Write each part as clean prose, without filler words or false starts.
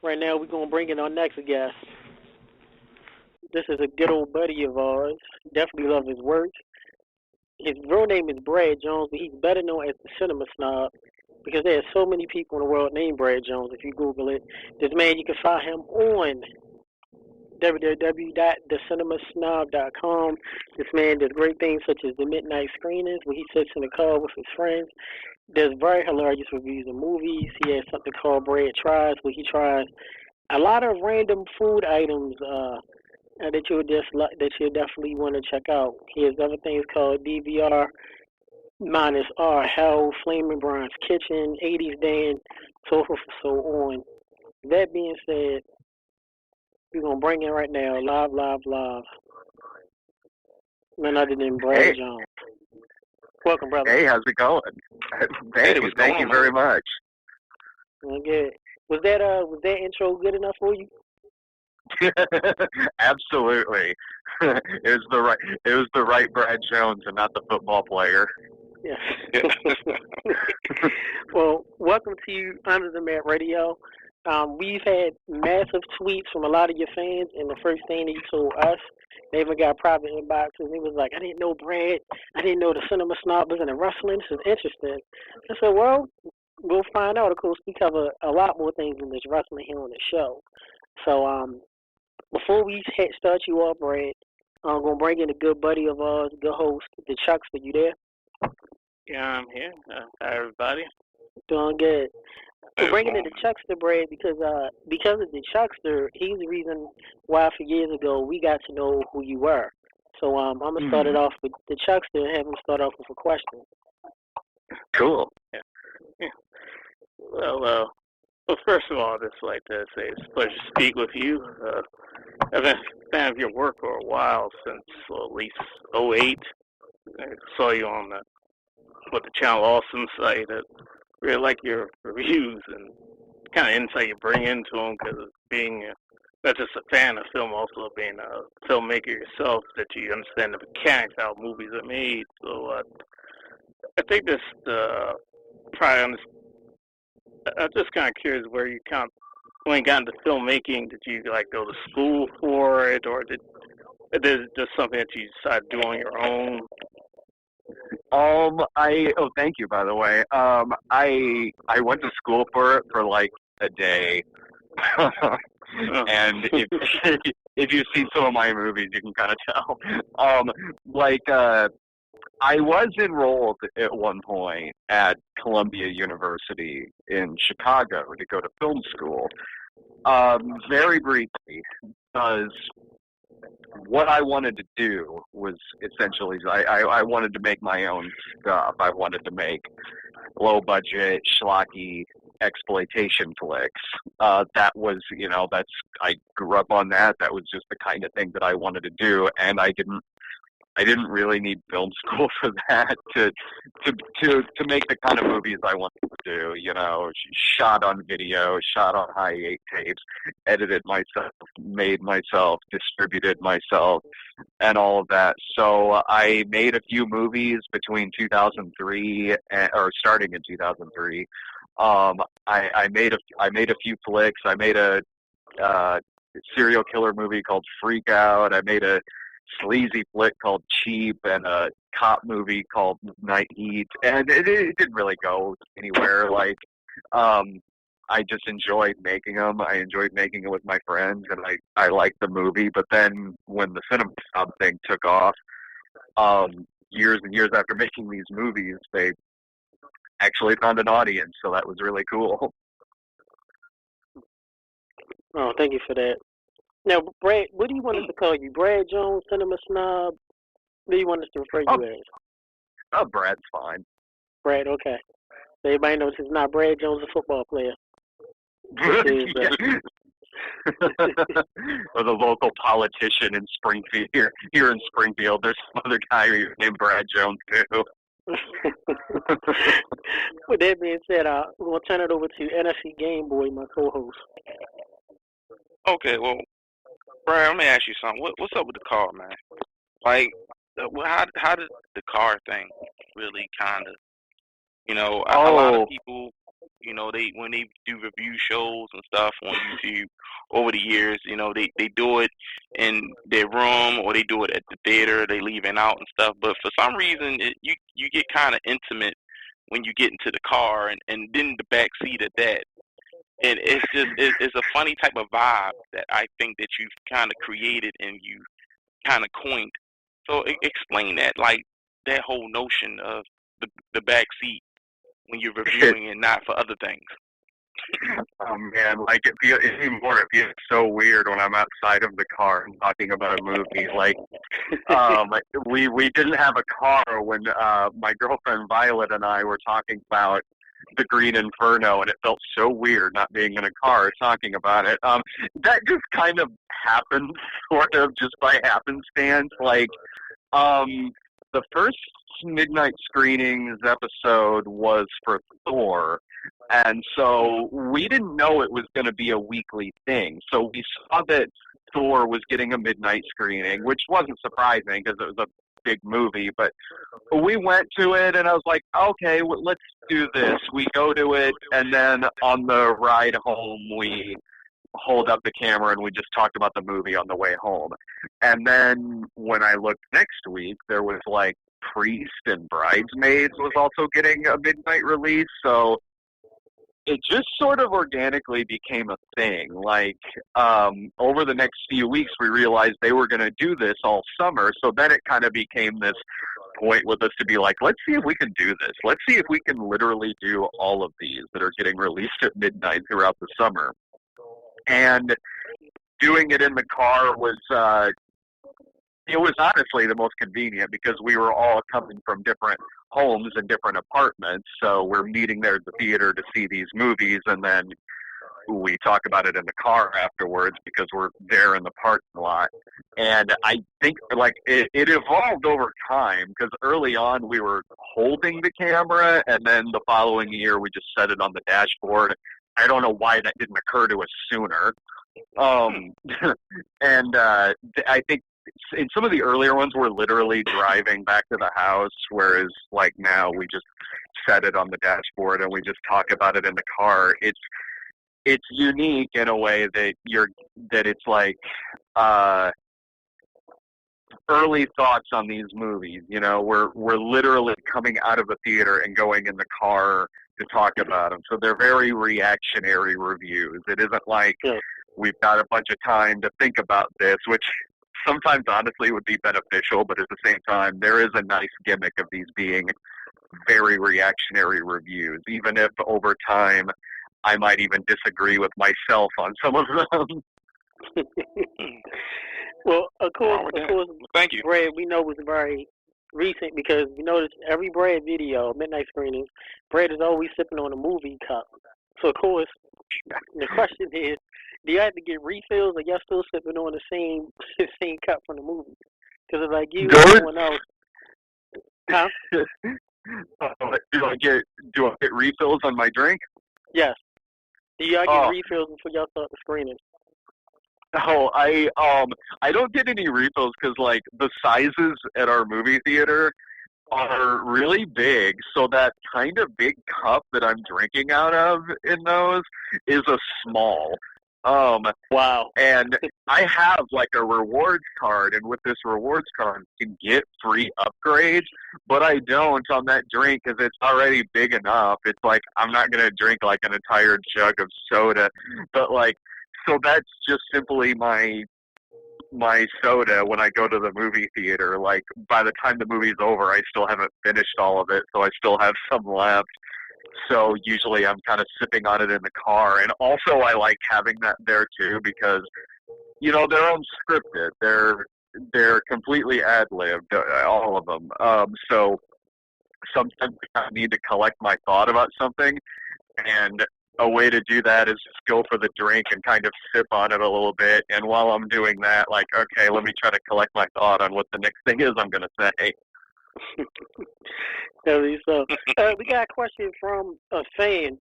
Right now, we're going to bring in our next guest. This is a good old buddy of ours. Definitely love his work. His real name is Brad Jones, but he's better known as the Cinema Snob because there are so many people in the world named Brad Jones. If you Google it, this man, you can find him on www.thecinemasnob.com. This man does great things such as the midnight screenings where he sits in the car with his friends. Does very hilarious reviews of movies. He has something called Brad Tries where he tries a lot of random food items that you'll definitely want to check out. He has other things called DVR minus R, Hell, Flaming Brian's Kitchen, 80s Dan, so forth and so on. That being said, we're gonna bring in right now, live, none other than Brad Hey, Jones. Welcome, brother. hey, how's it going? Hey, what's Thank going you on, very man? much. Good. Was that intro good enough for you? Absolutely, it was the right Brad Jones and not the football player. Yeah. Yeah. Well, welcome to you Under the Mat Radio. We've had massive tweets from a lot of your fans, and the first thing that you told us, they even got private inboxes. It was like, I didn't know Brad. I didn't know the Cinema Snob was in the wrestling. This is interesting. I said, well, we'll find out. Of course, we cover a lot more things than just wrestling here on the show. So, before we start you off, Brad, I'm going to bring in a good buddy of ours, good host, the Chuckster. You there? Yeah, I'm here. Hi, everybody. Doing good. We're Hey, what's bringing going in on, the man? Chuckster, Brad, because of the Chuckster, he's the reason why for years ago we got to know who you were. So I'm gonna start it Hmm. off with the Chuckster and have him start off with a question. Cool. Yeah. Yeah. Well, first of all, I'd just like to say it's a pleasure to speak with you. I've been a fan of your work for a while, since at least '08. I saw you on the Channel Awesome site. I really like your reviews and kind of insight you bring into them, because being not just a fan of film, also being a filmmaker yourself, that you understand the mechanics how movies are made. So I think this probably I'm just kind of curious where you when you got into filmmaking, did you like go to school for it, or did it just something that you decided to do on your own? Thank you, by the way. I went to school for it for like a day. Uh, And if if you've seen some of my movies, you can kind of tell. Um, like I was enrolled at one point at Columbia University in Chicago to go to film school. Very briefly, because what I wanted to do was essentially I wanted to make my own stuff. I wanted to make low budget, schlocky exploitation flicks. That was, that's I grew up on that. That was just the kind of thing that I wanted to do, and I didn't really need film school for that to make the kind of movies I wanted to do. Shot on video, shot on high 8 tapes, edited myself, made myself, distributed myself, and all of that. So I made a few movies between 2003 or starting in 2003. I made a few flicks. I made a uh, serial killer movie called Freak Out. I made a sleazy flick called Cheap and a cop movie called Night Heat, and it didn't really go anywhere. Um, I just enjoyed making them. I enjoyed making it with my friends, and I liked the movie. But then when the Cinema Snob thing took off, years and years after making these movies, they actually found an audience, so that was really cool. Oh, thank you for that. Now, Brad, what do you want us to call you? Brad Jones, Cinema Snob? What do you want us to refer Oh, you as? Brad's fine. Brad, okay. So everybody knows it's not Brad Jones, a football player. This is Yeah. Or the local politician in Springfield. Here in Springfield, there's some other guy named Brad Jones too. With that being said, we're going to turn it over to NFC Gameboy, my co-host. okay, well, Brian, let me ask you something. What's up with the car, man? Like, how did the car thing really kind of, a lot of Oh, people, You know, they when they do review shows and stuff on YouTube over the years, you know, they do it in their room or they do it at the theater. They leaving out and stuff. But for some reason, you get kind of intimate when you get into the car and then the back seat at that. And it's a funny type of vibe that I think that you've kind of created and you kind of coined. So explain that, like that whole notion of the back seat when you're reviewing and not for other things. Oh man, like it feels so weird when I'm outside of the car and talking about a movie. Like, we didn't have a car when my girlfriend Violet and I were talking about the Green Inferno, and it felt so weird not being in a car talking about it. That just kind of happened, sort of just by happenstance. Like, the first midnight screenings episode was for Thor. And so we didn't know it was going to be a weekly thing. So we saw that Thor was getting a midnight screening, which wasn't surprising because it was a big movie. But we went to it, and I was like, okay, well, let's do this. We go to it, and then on the ride home, we hold up the camera, and we just talked about the movie on the way home. And then when I looked next week, there was like Priest and Bridesmaids was also getting a midnight release. So it just sort of organically became a thing. Like, over the next few weeks, we realized they were going to do this all summer. So then it kind of became this point with us to be like, let's see if we can do this. Let's see if we can literally do all of these that are getting released at midnight throughout the summer. And doing it in the car was, it was honestly the most convenient because we were all coming from different homes and different apartments. So we're meeting there at the theater to see these movies, and then we talk about it in the car afterwards because we're there in the parking lot. And I think like it evolved over time because early on we were holding the camera, and then the following year we just set it on the dashboard. I don't know why that didn't occur to us sooner. And I think in some of the earlier ones, we're literally driving back to the house, whereas like now we just set it on the dashboard and we just talk about it in the car. It's unique in a way that it's like early thoughts on these movies. You know, we're literally coming out of the theater and going in the car to talk about them. So they're very reactionary reviews. It isn't like we've got a bunch of time to think about this, which sometimes honestly would be beneficial, but at the same time, there is a nice gimmick of these being very reactionary reviews, even if over time I might even disagree with myself on some of them. Well, of course, thank you. Brad, we know was very recent because you notice every Brad video, midnight screenings, Brad is always sipping on a movie cup. So, of course, the question is, do you have to get refills, or y'all still sipping on the same cup from the movie? Because it's like you and someone else. Huh? Do I get refills on my drink? Yes. Do y'all get refills before y'all start the screening? Oh, I don't get any refills because like the sizes at our movie theater are really big, so that kind of big cup that I'm drinking out of in those is a small. Wow. And I have like a rewards card, and with this rewards card, you can get free upgrades, but I don't on that drink because it's already big enough. It's like, I'm not going to drink like an entire jug of soda, but like, so that's just simply my soda when I go to the movie theater. Like, by the time the movie's over, I still haven't finished all of it, so I still have some left. So usually I'm kind of sipping on it in the car. And also I like having that there too because, you know, they're unscripted. They're completely ad-libbed, all of them. So sometimes I need to collect my thought about something. And a way to do that is just go for the drink and kind of sip on it a little bit. And while I'm doing that, like, okay, let me try to collect my thought on what the next thing is I'm going to say. So, we got a question from a fan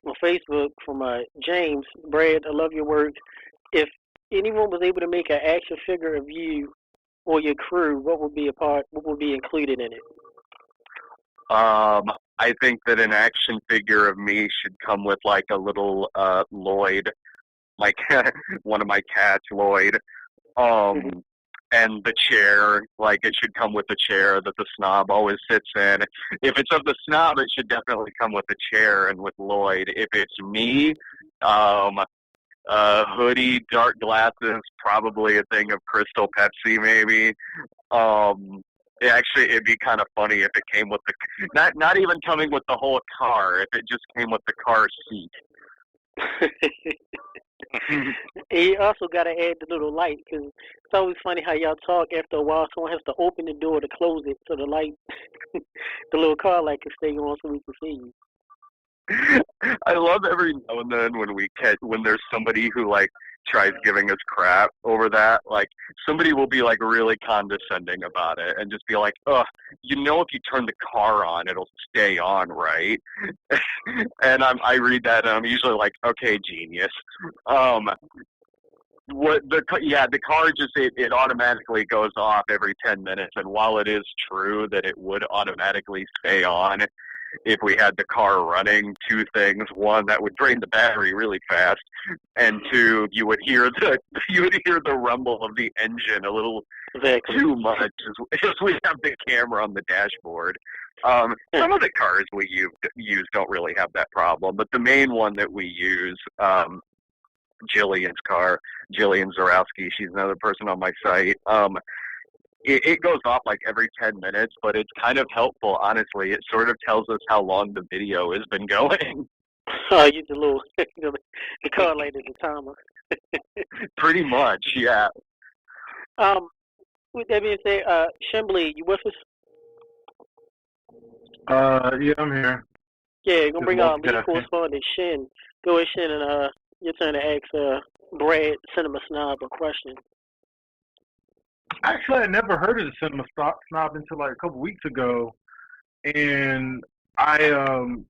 on Facebook from James. Brad, I love your work. If anyone was able to make an action figure of you or your crew, what would be included in it? I think that an action figure of me should come with like a little Lloyd, my cat, one of my cats, Lloyd. Um, and the chair, like it should come with the chair that the Snob always sits in. If it's of the Snob, it should definitely come with the chair and with Lloyd. If it's me, um, hoodie, dark glasses, probably a thing of Crystal Pepsi, maybe. Actually, it'd be kind of funny if it came with the not even coming with the whole car. If it just came with the car seat. And you also got to add the little light, because it's always funny how y'all talk. After a while, someone has to open the door to close it so the light, the little car light can stay on so we can see you. I love every now and then when there's somebody who like tries giving us crap over that. Like somebody will be like really condescending about it and just be like, "Ugh, if you turn the car on, it'll stay on, right?" And I read that and I'm usually like, "Okay, genius." The car just it automatically goes off every 10 minutes, and while it is true that it would automatically stay on if we had the car running, two things: one, that would drain the battery really fast, and two, you would hear the rumble of the engine a little too much as we have the camera on the dashboard. Some of the cars we use don't really have that problem, but the main one that we use, Jillian's car, Jillian Zarowski, she's another person on my site. It goes off like every 10 minutes, but it's kind of helpful, honestly. It sort of tells us how long the video has been going. Use the little, the car light as a timer. Pretty much, yeah. With that being said, Shimbly, you with us? Yeah, I'm here. Yeah, you're going to bring our lead correspondent, Shin. Go ahead, Shin, and your turn to ask Brad, Cinema Snob, a question. Actually, I never heard of the Cinema Snob until like a couple weeks ago, and the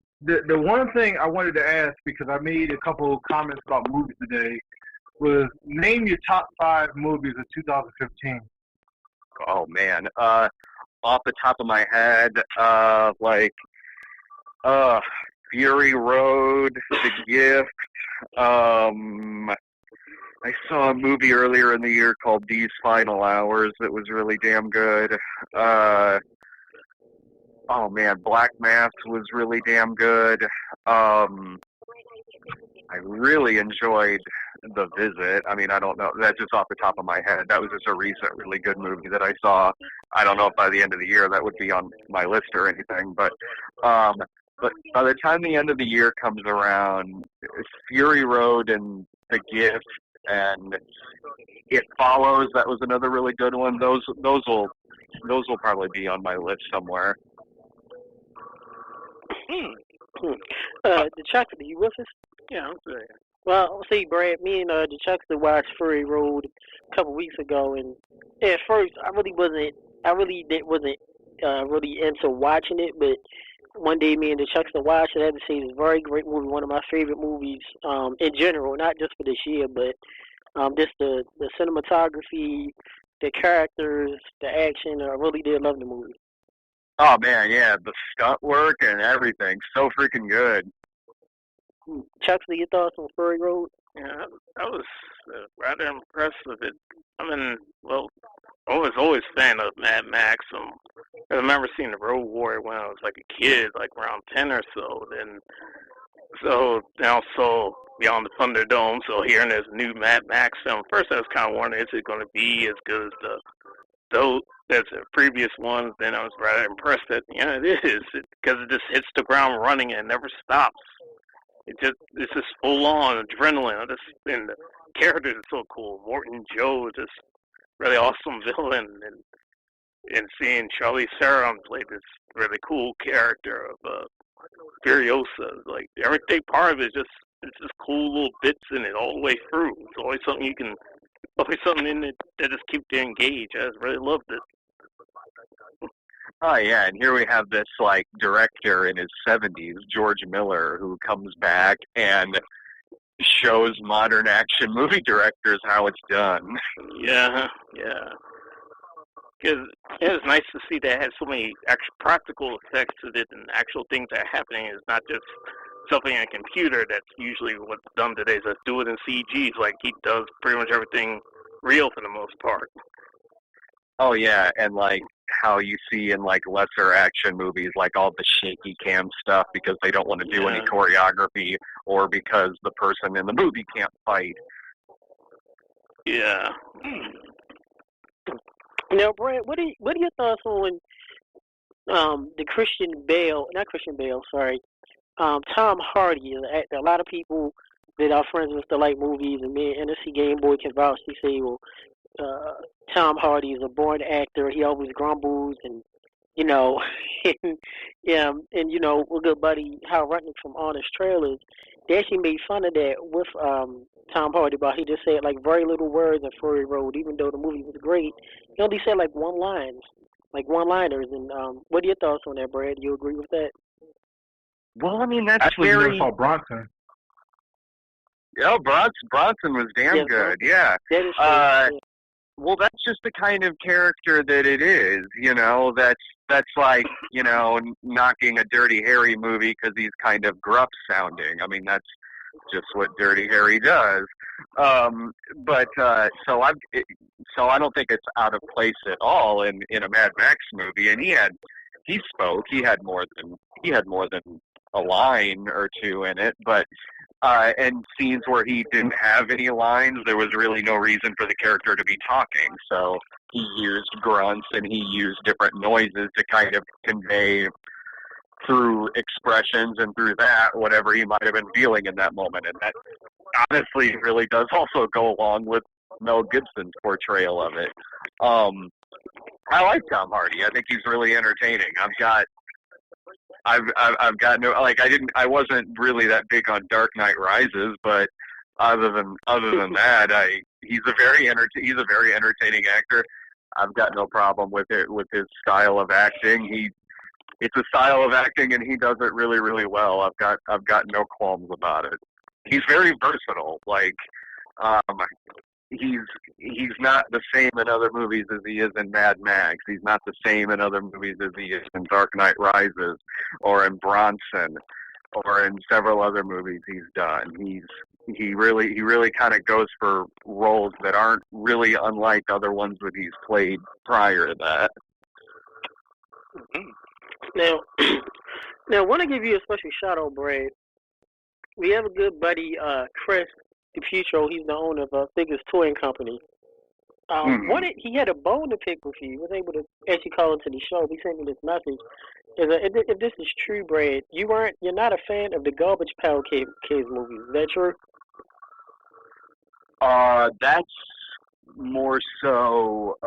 one thing I wanted to ask, because I made a couple of comments about movies today, was name your top 5 movies of 2015. Oh man, off the top of my head, Fury Road, The Gift. I saw a movie earlier in the year called These Final Hours that was really damn good. Black Mass was really damn good. I really enjoyed The Visit. I mean, I don't know. That's just off the top of my head. That was just a recent really good movie that I saw. I don't know if by the end of the year that would be on my list or anything, but by the time the end of the year comes around, Fury Road and The Gift and It Follows, that was another really good one. Those will probably be on my list somewhere. The Chuckster, you with us? Yeah, I'm saying. Well, see, Brad, me and the Chuckster watched Fury Road a couple weeks ago, and at first I really wasn't really into watching it, but one day me and the Chuckster watched it. I had to say it's a very great movie, one of my favorite movies in general, not just for this year, but just the cinematography, the characters, the action. I really did love the movie. Oh man, yeah, the stunt work and everything, so freaking good. Chuckster, your thoughts on Fury Road? Yeah, I was rather impressed with it. I mean, well, I was always a fan of Mad Max. I remember seeing The Road Warrior when I was like a kid, like around 10 or so. So Beyond the Thunderdome, so hearing this new Mad Max film, first I was kind of wondering, is it going to be as good as the previous ones? Then I was rather impressed that, it is, because it just hits the ground running and never stops. It's just full on adrenaline. And the characters are so cool. Morton Joe is just really awesome villain, and seeing Charlize Theron play this really cool character of Furiosa, like everything part of it is it's just cool little bits in it all the way through. It's always something in it that just keeps you engaged. I just really loved it. Oh yeah, and here we have this like director in his 70s, George Miller, who comes back and shows modern action movie directors how it's done. Yeah. Because it's nice to see that it has so many actual practical effects to it and actual things that are happening. It's not just something in a computer that's usually what's done today. Is let's do it in CGs. Like he does pretty much everything real for the most part. Oh yeah, and like how you see in like lesser action movies, like all the shaky cam stuff because they don't want to do any Yeah. choreography or because the person in the movie can't fight. Yeah. Now, Brad, what are your thoughts on the Tom Hardy is an actor. A lot of people that are friends with the like movies and me and NSC Gameboy can vouch. They say, well, Tom Hardy is a born actor. He always grumbles and you know, and, yeah, and you know, a good buddy Hal Rutnick from Honest Trailers, they actually made fun of that with Tom Hardy, but he just said like very little words in Fury Road, even though the movie was great. He only said like one-liners. And what are your thoughts on that, Brad? Do you agree with that? Well, I mean that's Actually, you never very. saw Bronson. Oh, Bronson was damn Yes, good. Yeah. That is true. Well, that's just the kind of character that it is. You know, that's like knocking a Dirty Harry movie because he's kind of gruff sounding. I mean, that's just what Dirty Harry does. But so I don't think it's out of place at all in a Mad Max movie. And he spoke. He had more than a line or two in it, but. And scenes where he didn't have any lines, there was really no reason for the character to be talking. So he used grunts and he used different noises to kind of convey through expressions and through that whatever he might have been feeling in that moment. And that honestly really does also go along with Mel Gibson's portrayal of it. I like Tom Hardy. I think he's really entertaining. I've got no I wasn't really that big on Dark Knight Rises, but other than that, he's a very entertaining actor. I've got no problem with his style of acting. It's a style of acting and he does it really, really well. I've got no qualms about it. He's very versatile. Like he's not the same in other movies as he is in Mad Max. He's not the same in other movies as he is in Dark Knight Rises or in Bronson or in several other movies he's done. He really kind of goes for roles that aren't really unlike other ones that he's played prior to that. Now, I want to give you a special shout out, Brad. We have a good buddy, Chris DiPietro. He's the owner of Figures Touring Company. He had a bone to pick with you. He was able to actually call into the show. He sent me this message. If this is true, Brad, you're not a fan of the Garbage Pail Kids movies. Is that true? That's more so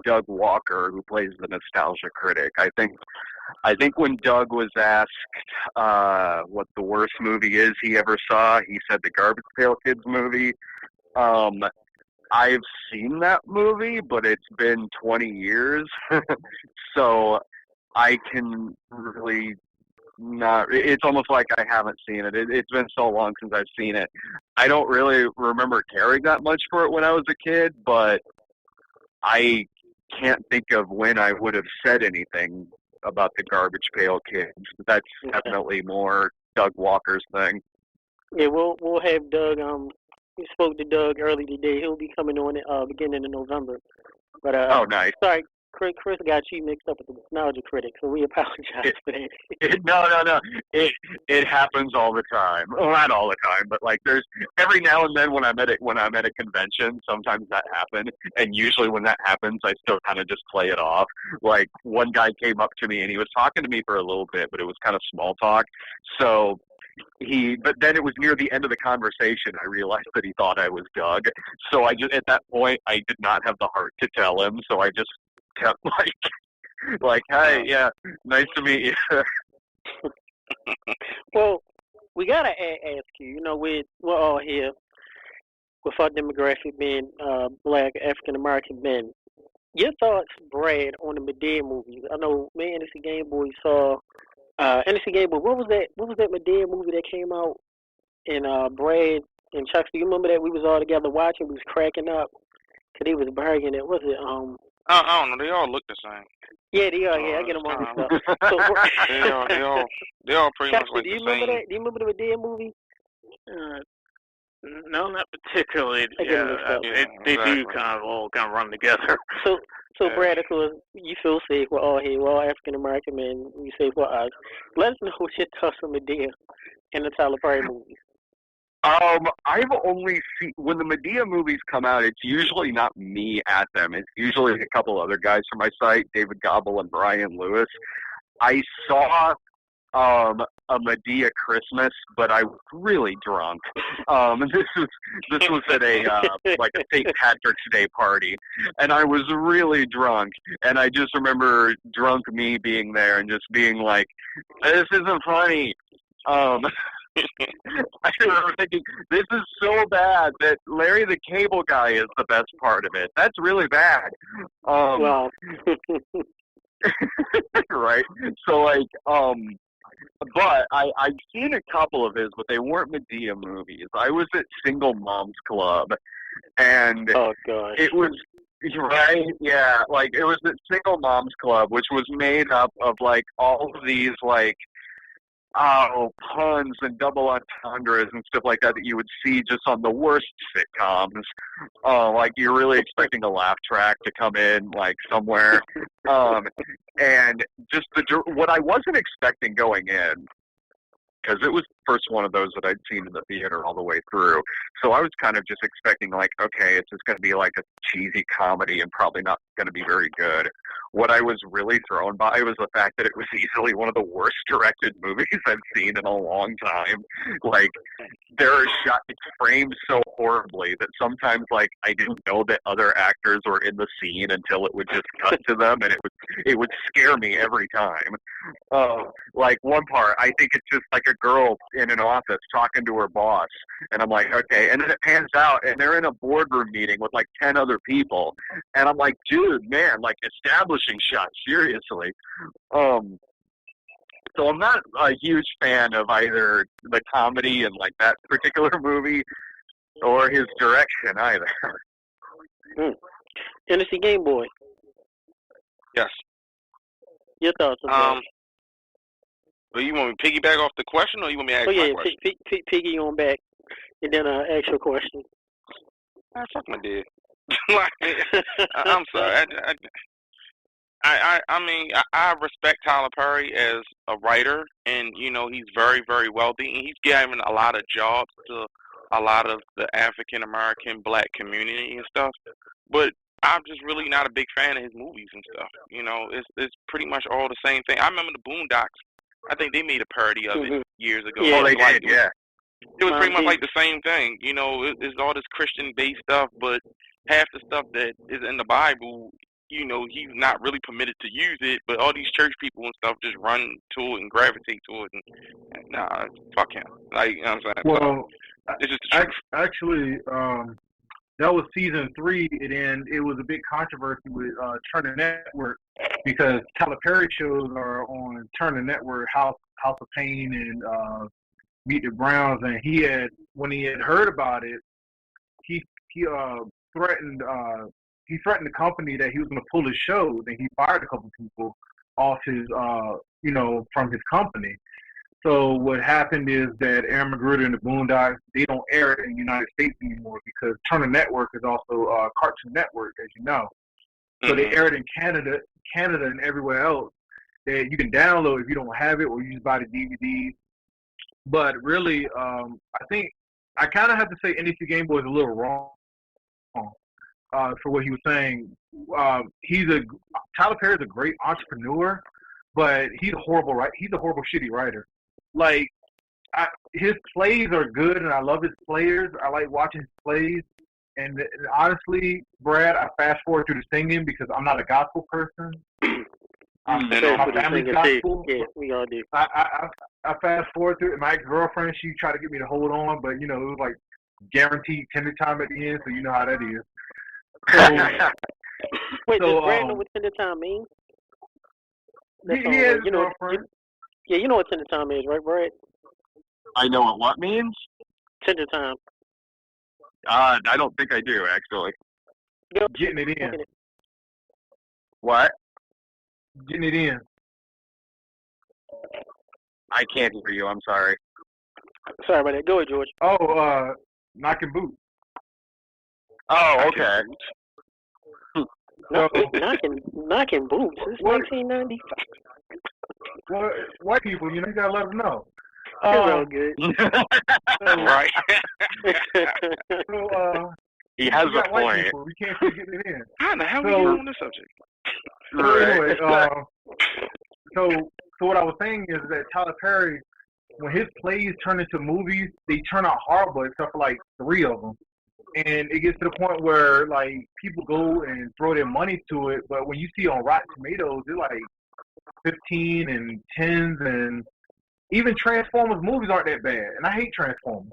Doug Walker, who plays the nostalgia critic. I think when Doug was asked what the worst movie is he ever saw, he said the Garbage Pail Kids movie. I've seen that movie, but it's been 20 years, so I can really not. It's almost like I haven't seen it. It's been so long since I've seen it. I don't really remember caring that much for it when I was a kid, but I can't think of when I would have said anything about the Garbage Pail Kids. That's definitely more Doug Walker's thing. Yeah, we'll have Doug. We spoke to Doug early today. He'll be coming on it beginning of November. But oh, nice. Sorry, Chris got you mixed up with the nostalgia critic, so we apologize for that. No. It happens all the time. Well, not all the time, but like there's every now and then when I'm at a convention, sometimes that happens, and usually when that happens, I still kind of just play it off. Like one guy came up to me and he was talking to me for a little bit, but it was kind of small talk. So but then it was near the end of the conversation, I realized that he thought I was Doug. So at that point, I did not have the heart to tell him. So I just kept like, hey, yeah, nice to meet you. Well, we gotta ask you. You know, we're all here with our demographic being Black African American men. Your thoughts, Brad, on the Medea movies? I know me and NC Gameboy saw. NC Gameboy, what was that Medea movie that came out? And Brad and Chuck, do you remember that we was all together watching? We was cracking up because he was bragging it. Was it I don't know. They all look the same. Yeah, they are. Yeah, I get them all mixed up. So, they all pretty much Chester, like do you the remember same. that? Do you remember the Medea movie? No, not particularly. I get them mixed up. They do kind of run together. So Brad, of course, you feel safe. We're all here. We're all African American men. We safe for us. Let us know what your thoughts on Medea and the Tyler Perry movies. I've only seen when the Medea movies come out. It's usually not me at them. It's usually a couple other guys from my site, David Gobble and Brian Lewis. I saw a Medea Christmas, but I was really drunk. This was at a like a St. Patrick's Day party, and I was really drunk. And I just remember drunk me being there and just being like, "This isn't funny." I remember thinking, this is so bad that Larry the Cable Guy is the best part of it. That's really bad. Wow. Right? So, like, but I've seen a couple of his, but they weren't Medea movies. I was at Single Moms Club, and Oh gosh. it was, right? Yeah, like, it was at Single Moms Club, which was made up of, like, all of these, like, puns and double entendres and stuff like that you would see just on the worst sitcoms. Like you're really expecting a laugh track to come in, like somewhere. And just what I wasn't expecting going in, because it was the first one of those that I'd seen in the theater all the way through. So I was kind of just expecting, like, okay, it's just going to be like a cheesy comedy and probably not going to be very good. What I was really thrown by was the fact that it was easily one of the worst directed movies I've seen in a long time. Like, there are shots, it's framed so horribly that sometimes, like, I didn't know that other actors were in the scene until it would just cut to them, and it would scare me every time. Like, one part, I think it's just like a girl in an office talking to her boss, and I'm like, okay, and then it pans out, and they're in a boardroom meeting with like 10 other people, and I'm like, dude, man, like, establishing shots, seriously. So I'm not a huge fan of either the comedy in like that particular movie or his direction either. Tennessee Gameboy. Yes. Your thoughts on that? Well, you want me to piggyback off the question, or you want me to ask my question? Piggy on back, and then ask your question. Fuck my dad. I'm sorry. I mean, I respect Tyler Perry as a writer, and you know he's very, very wealthy, and he's given a lot of jobs to a lot of the African American Black community and stuff. But I'm just really not a big fan of his movies and stuff. You know, it's pretty much all the same thing. I remember the Boondocks. I think they made a parody of it years ago. Yeah, they did. Yeah. It was pretty much like the same thing. You know, it's all this Christian-based stuff, but half the stuff that is in the Bible, you know, he's not really permitted to use it, but all these church people and stuff just run to it and gravitate to it. And nah, fuck him. Like, you know what I'm saying? Well, so, it's just the truth. actually, that was season 3, and it was a big controversy with Turner Network because Tyler Perry shows are on Turner Network, House of Pain and Meet the Browns, and when he had heard about it, he threatened the company that he was going to pull his shows, and he fired a couple people off his from his company. So what happened is that Aaron McGruder and the Boondocks, they don't air it in the United States anymore because Turner Network is also Cartoon Network, as you know. So they air it in Canada and everywhere else that you can download if you don't have it, or you just buy the DVDs. But really, I think I kind of have to say NBC Gameboy is a little wrong for what he was saying. Tyler Perry's a great entrepreneur, but he's a horrible shitty writer. Like, his plays are good, and I love his players. I like watching his plays. And honestly, Brad, I fast forward through the singing because I'm not a gospel person. My family's gospel. Yeah, we all do. I fast forward through it. My ex-girlfriend, she tried to get me to hold on, but, you know, it was like guaranteed tender time at the end, so you know how that is. Wait, does Brad know what tender time means? Yeah, you know, you know what tender time is, right, Brad? I know what means? Tender time. I don't think I do, actually. Getting it in. What? Getting it in. I can't hear you. I'm sorry. Sorry about that. Go ahead, George. Oh, knocking boots. Oh, okay. Knocking boots. It's What? 1995. Well, white people, you gotta let them know. It's all good. Right. So, He has we got a white point. people. We can't keep getting it in. How in the hell we So- get on this subject? So anyway, so what I was saying is that Tyler Perry, when his plays turn into movies, they turn out horrible except for like 3 of them. And it gets to the point where like people go and throw their money to it, but when you see on Rotten Tomatoes, they're like 15 and 10s, and even Transformers movies aren't that bad. And I hate Transformers,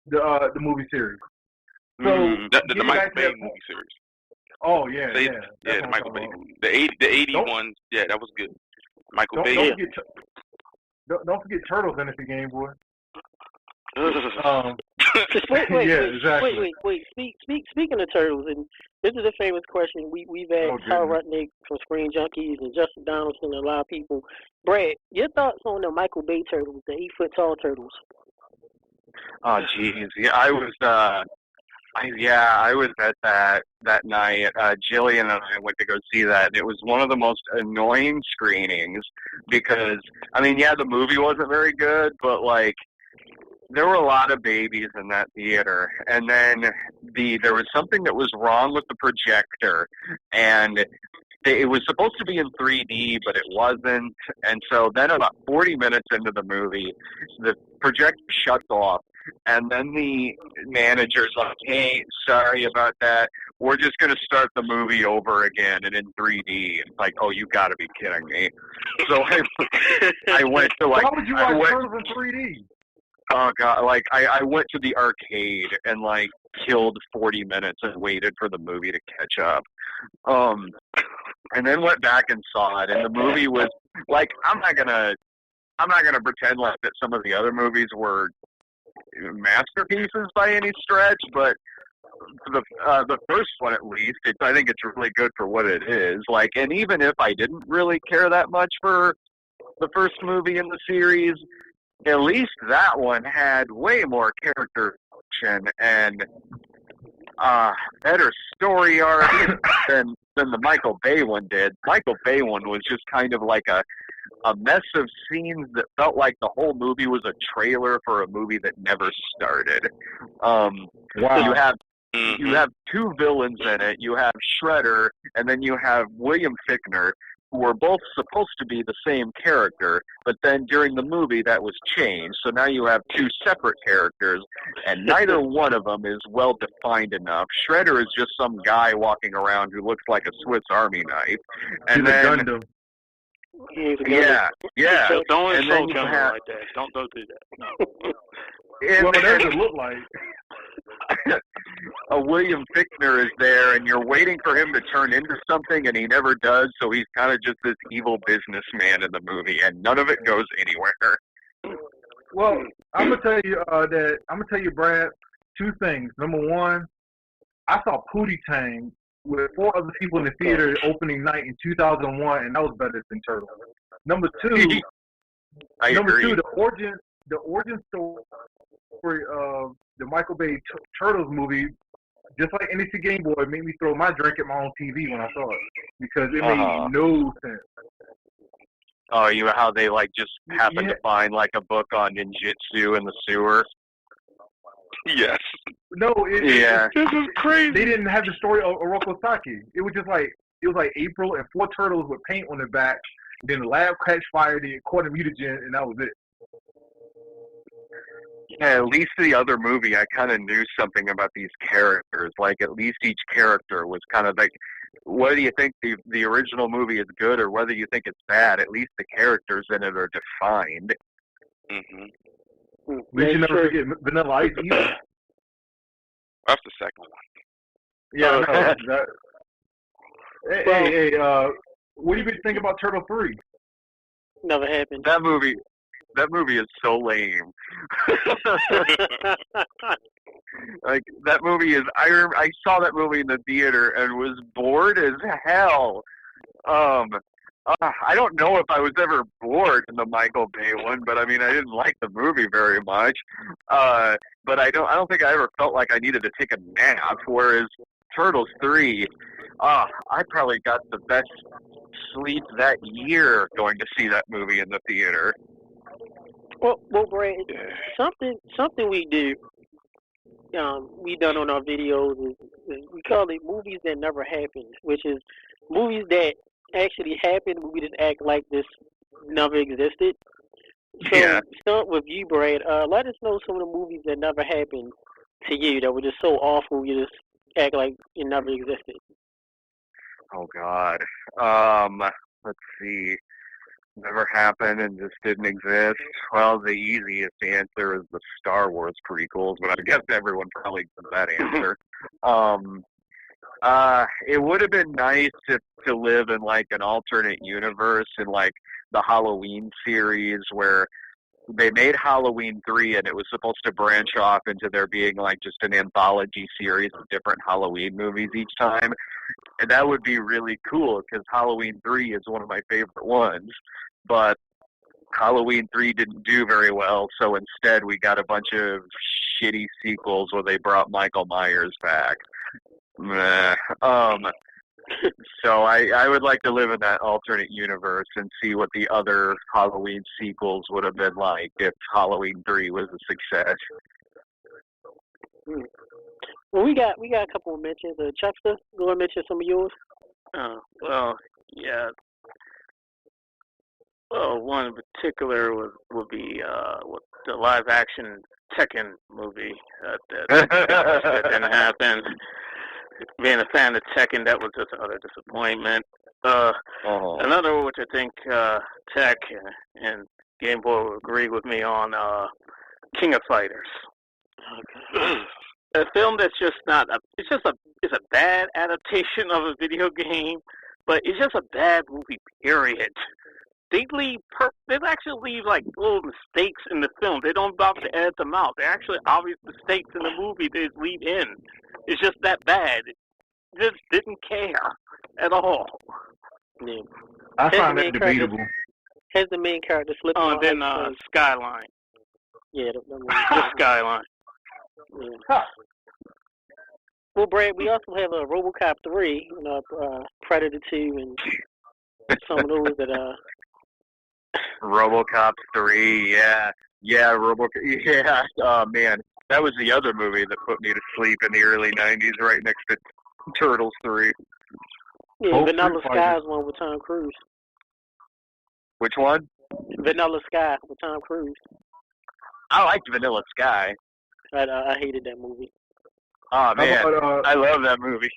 the movie series. So the getting Michael back to Bay that movie point- series. Oh yeah, They- yeah. That's the what I'm Michael Bay talking about. movie. The 80 Don't- ones, yeah, that was good. Michael Don't, Bay. don't forget, don't forget Turtles in it, the Game Boy. Wait, yeah, exactly. wait. Speaking of turtles, and this is a famous question. We've asked Hal Rudnick from Screen Junkies and Justin Donaldson and a lot of people. Brad, your thoughts on the Michael Bay turtles, the 8-foot tall turtles? Oh, jeez. Yeah, I was at that night. Jillian and I went to go see that, and it was one of the most annoying screenings because, I mean, yeah, the movie wasn't very good, but, like, there were a lot of babies in that theater, and then there was something that was wrong with the projector, and it was supposed to be in 3D, but it wasn't, and so then about 40 minutes into the movie, the projector shuts off, and then the manager's like, hey, sorry about that. We're just going to start the movie over again and in 3D. It's like, oh, you got to be kidding me. So I went to like... Why would you watch Turtles in 3D? Oh, God. Like, I went to the arcade and, like, killed 40 minutes and waited for the movie to catch up. And then went back and saw it. And the movie was, like, I'm not gonna pretend like that some of the other movies were masterpieces by any stretch, but the first one at least, I think it's really good for what it is. Like, and even if I didn't really care that much for the first movie in the series, at least that one had way more character action and better story arc than the Michael Bay one did. Michael Bay one was just kind of like a mess of scenes that felt like the whole movie was a trailer for a movie that never started. Wow. You have 2 villains in it. You have Shredder, and then you have William Fichtner, who were both supposed to be the same character, but then during the movie that was changed. So now you have 2 separate characters, and neither one of them is well defined enough. Shredder is just some guy walking around who looks like a Swiss Army knife. And He's then, a Gundam. Yeah. Don't And insult then you Gundam have- like that. Don't do that. And Well, then- that's what it looked like. William Fichtner is there, and you're waiting for him to turn into something, and he never does. So he's kind of just this evil businessman in the movie, and none of it goes anywhere. Well, I'm gonna tell you, Brad, 2 things. Number 1, I saw Pootie Tang with 4 other people in the theater opening night in 2001, and that was better than Turtles. Number 2, I agree. the origin story of the Michael Bay Turtles movie, just like NBC Game Boy, made me throw my drink at my own TV when I saw it because it made no sense. Oh, how they like just happen to find like a book on ninjutsu in the sewer. Yes. No, Yeah. This is crazy. they didn't have the story of Oroku Saki. It was just like April and 4 turtles with paint on their back. Then the lab catch fire, they caught a mutagen, and that was it. Yeah, at least the other movie, I kind of knew something about these characters. Like, at least each character was kind of like, whether you think the original movie is good or whether you think it's bad, at least the characters in it are defined. Mm-hmm. We should never forget Vanilla Ice either. That's the second one. Yeah, I know. Hey, what do you think about Turtle 3? Never happened. That movie is so lame. Like, that movie is, I saw that movie in the theater and was bored as hell. I don't know if I was ever bored in the Michael Bay one, but I mean, I didn't like the movie very much. But I don't think I ever felt like I needed to take a nap. Whereas Turtles 3, I probably got the best sleep that year going to see that movie in the theater. Well, Brad, something we do, we done on our videos is we call it movies that never happened, which is movies that actually happened, but we just act like this never existed. So Yeah. start with you, Brad. Let us know some of the movies that never happened to you that were just so awful you just act like it never existed. Oh God. Let's see. Never happened and just didn't exist. Well, the easiest answer is the Star Wars prequels, but I guess everyone probably gives that answer. It would have been nice to live in like an alternate universe in like the Halloween series where they made Halloween 3 and it was supposed to branch off into there being like just an anthology series of different Halloween movies each time. And that would be really cool because Halloween 3 is one of my favorite ones. But Halloween 3 didn't do very well, so instead we got a bunch of shitty sequels where they brought Michael Myers back. Meh. So I would like to live in that alternate universe and see what the other Halloween sequels would have been like if Halloween 3 was a success. Well, we got a couple of mentions. Chuckster, you want to mention some of yours? Well, yeah. Well, one in particular would be the live action Tekken movie that didn't happen. Being a fan of Tekken, that was just another disappointment. Another which I think Tech and Gameboy will agree with me on, King of Fighters. A film that's just not it's a bad adaptation of a video game, but it's just a bad movie, period. They actually leave like little mistakes in the film. They don't bother to edit them out. They're actually obvious mistakes in the movie they leave in. It's just that bad. Just didn't care at all. Yeah. I find that debatable. Has the main character slipped? Oh, and then Skyline. Yeah, the Skyline. Yeah. Well, Brad, we also have a RoboCop 3, Predator 2, and some of those that RoboCop 3, yeah, yeah. Oh man, that was the other movie that put me to sleep in the early '90s, right next to Turtles 3. Yeah, Vanilla Sky's one with Tom Cruise. Which one? Vanilla Sky with Tom Cruise. I liked Vanilla Sky. I hated that movie. Oh man, I love that movie.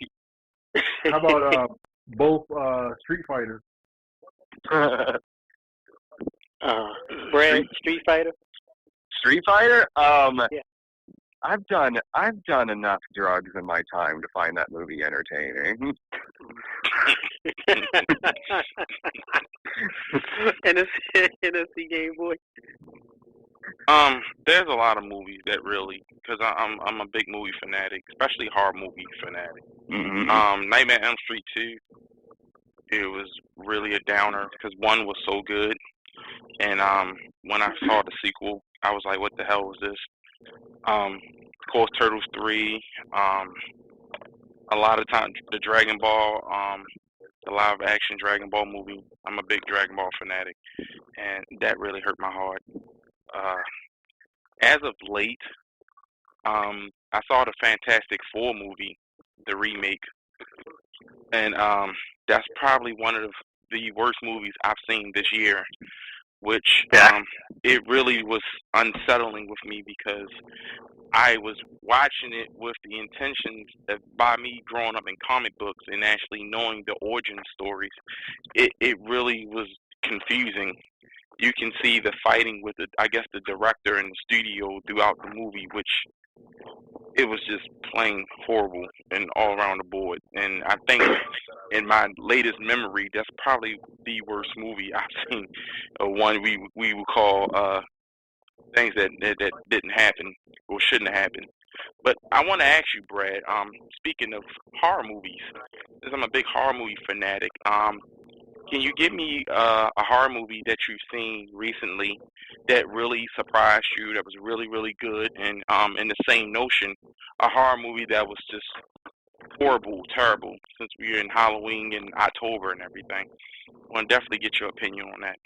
How about both Street Fighters? Brad, Street Fighter. Street Fighter? Yeah. I've done enough drugs in my time to find that movie entertaining. NFC Gameboy. There's a lot of movies that really, because I'm a big movie fanatic, especially horror movie fanatic. Mm-hmm. Nightmare on Elm Street 2, it was really a downer because 1 was so good, and when I saw the sequel, I was like, what the hell was this? Of course, Turtles 3. A lot of times, the Dragon Ball, the live action Dragon Ball movie. I'm a big Dragon Ball fanatic, and that really hurt my heart. As of late, I saw the Fantastic Four movie, the remake, and that's probably one of the worst movies I've seen this year, which it really was unsettling with me because I was watching it with the intentions that by me growing up in comic books and actually knowing the origin stories, it really was confusing. You can see the fighting with the director and the studio throughout the movie, which it was just plain horrible and all around the board. And I think in my latest memory, that's probably the worst movie I've seen. One we would call things that didn't happen or shouldn't have happened. But I want to ask you, Brad. Speaking of horror movies, because I'm a big horror movie fanatic. Can you give me a horror movie that you've seen recently that really surprised you, that was really, really good, and in the same notion, a horror movie that was just horrible, terrible, since we're in Halloween and October and everything? I want to definitely get your opinion on that.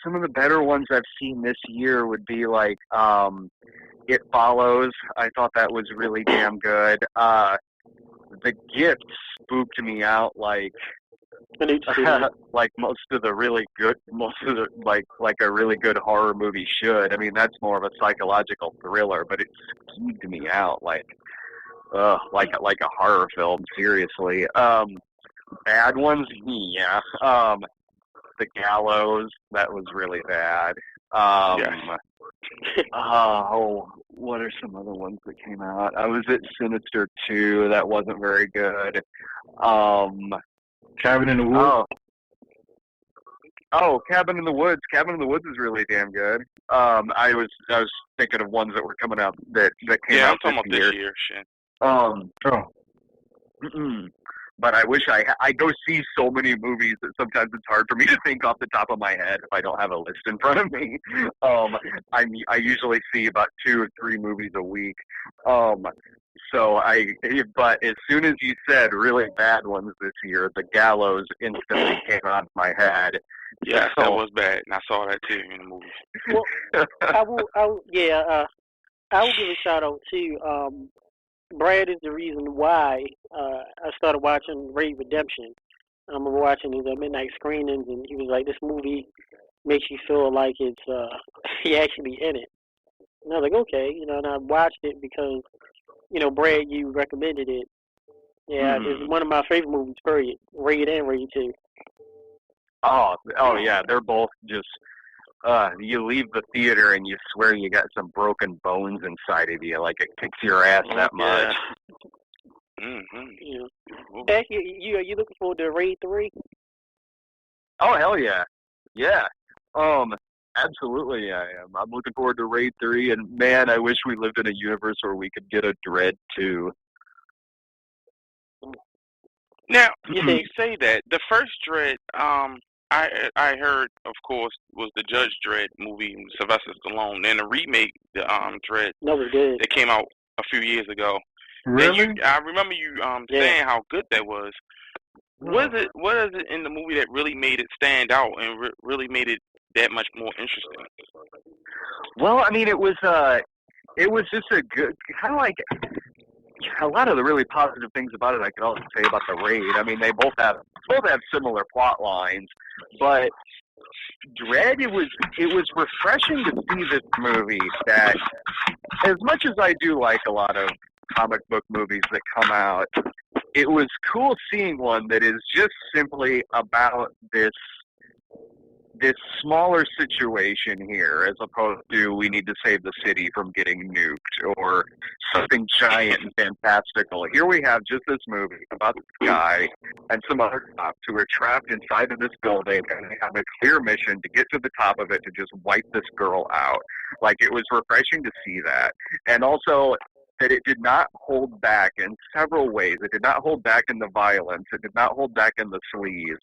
Some of the better ones I've seen this year would be like It Follows. I thought that was really damn good. The Gift spooked me out like like most of the like a really good horror movie should. I mean, that's more of a psychological thriller, but it spooked me out like a horror film. Seriously. Bad ones, yeah. The Gallows, that was really bad. What are some other ones that came out? I was at Sinister 2. That wasn't very good. Cabin in the Woods. Cabin in the Woods. Cabin in the Woods is really damn good. I was thinking of ones that were coming out that came out I'm talking this about year. this year, shit. But I wish I go see so many movies that sometimes it's hard for me to think off the top of my head if I don't have a list in front of me. I usually see about 2 or 3 movies a week. But as soon as you said really bad ones this year, The Gallows instantly came out of my head. Yeah, that was bad, and I saw that too in the movie. Well, I will give a shout out to Brad is the reason why I started watching Raid Redemption. I remember watching his midnight screenings, and he was like, "This movie makes you feel like it's he actually in it." And I was like, "Okay," and I watched it because Brad, you recommended it. Yeah, it's one of my favorite movies. Period. Raid and Raid 2. Oh yeah, they're both just. You leave the theater and you swear you got some broken bones inside of you, like it kicks your ass that much. Mm-hmm. Yeah. Beck, are you looking forward to Raid 3? Oh hell yeah, yeah. Absolutely I am. I'm looking forward to Raid 3, and man, I wish we lived in a universe where we could get a Dread 2. Now, you say that the first Dread, I heard, of course, was the Judge Dredd movie with Sylvester Stallone, and the remake, the Dredd, that was good. that came out a few years ago. Really? I remember you saying how good that was. What is it in the movie that really made it stand out and really made it that much more interesting? Well, I mean, it was just a good kind of like. A lot of the really positive things about it I could also say about The Raid. I mean, they both have similar plot lines, but Dread, it was refreshing to see this movie that, as much as I do like a lot of comic book movies that come out, it was cool seeing one that is just simply about this smaller situation here, as opposed to we need to save the city from getting nuked or something giant and fantastical. Here we have just this movie about this guy and some other cops who are trapped inside of this building, and they have a clear mission to get to the top of it to just wipe this girl out. Like, it was refreshing to see that. And also that it did not hold back in several ways. It did not hold back in the violence. It did not hold back in the sleaze.